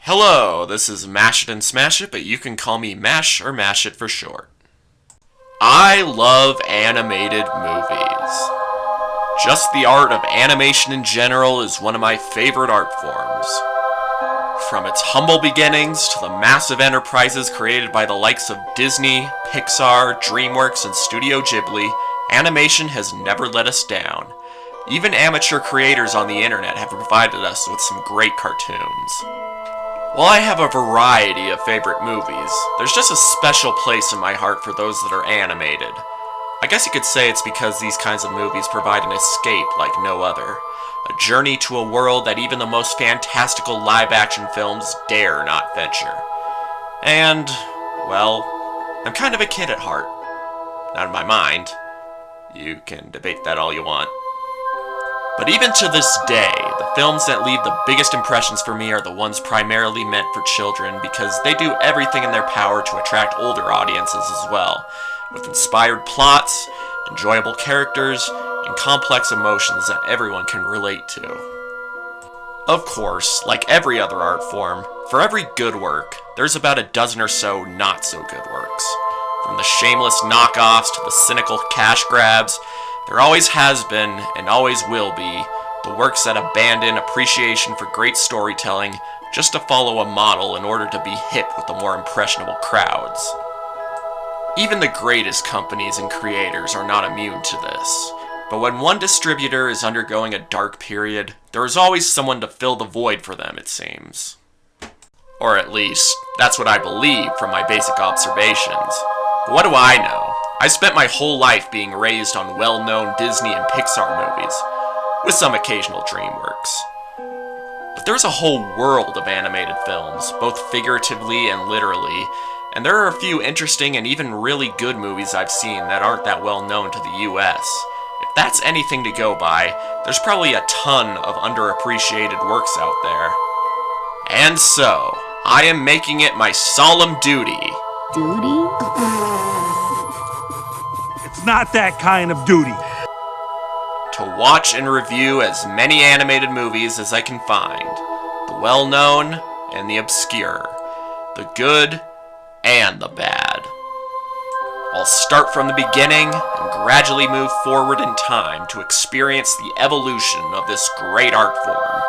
Hello, this is Mashit and Smash It, but you can call me Mash or Mash It for short. I love animated movies. Just the art of animation in general is one of my favorite art forms. From its humble beginnings to the massive enterprises created by the likes of Disney, Pixar, DreamWorks, and Studio Ghibli, animation has never let us down. Even amateur creators on the internet have provided us with some great cartoons. While I have a variety of favorite movies, there's just a special place in my heart for those that are animated. I guess you could say it's because these kinds of movies provide an escape like no other. A journey to a world that even the most fantastical live-action films dare not venture. And, well, I'm kind of a kid at heart. Not in my mind. You can debate that all you want. But even to this day, the films that leave the biggest impressions for me are the ones primarily meant for children because they do everything in their power to attract older audiences as well, with inspired plots, enjoyable characters, and complex emotions that everyone can relate to. Of course, like every other art form, for every good work, there's about a dozen or so not-so-good works. From the shameless knockoffs to the cynical cash grabs, there always has been, and always will be, the works that abandon appreciation for great storytelling just to follow a model in order to be hip with the more impressionable crowds. Even the greatest companies and creators are not immune to this. But when one distributor is undergoing a dark period, there is always someone to fill the void for them, it seems. Or at least, that's what I believe from my basic observations. But what do I know? I spent my whole life being raised on well-known Disney and Pixar movies, with some occasional DreamWorks. But there's a whole world of animated films, both figuratively and literally, and there are a few interesting and even really good movies I've seen that aren't that well known to the US. If that's anything to go by, there's probably a ton of underappreciated works out there. And so, I am making it my solemn duty. Duty? It's not that kind of duty. To watch and review as many animated movies as I can find. The well-known and the obscure. The good and the bad. I'll start from the beginning and gradually move forward in time to experience the evolution of this great art form.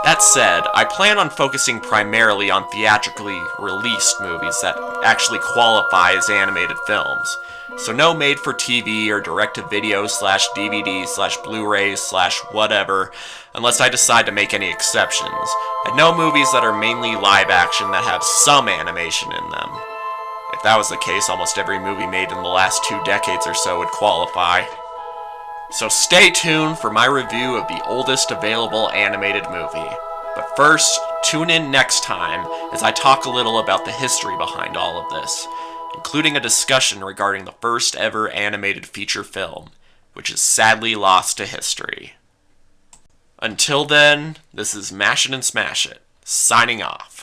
That said, I plan on focusing primarily on theatrically released movies that actually qualify as animated films. So no made-for-TV or direct-to-video/DVD/Blu-rays/whatever, unless I decide to make any exceptions, and no movies that are mainly live-action that have some animation in them. If that was the case, almost every movie made in the last 2 decades or so would qualify. So stay tuned for my review of the oldest available animated movie. But first, tune in next time as I talk a little about the history behind all of this, including a discussion regarding the first ever animated feature film, which is sadly lost to history. Until then, this is Mash It and Smash It, signing off.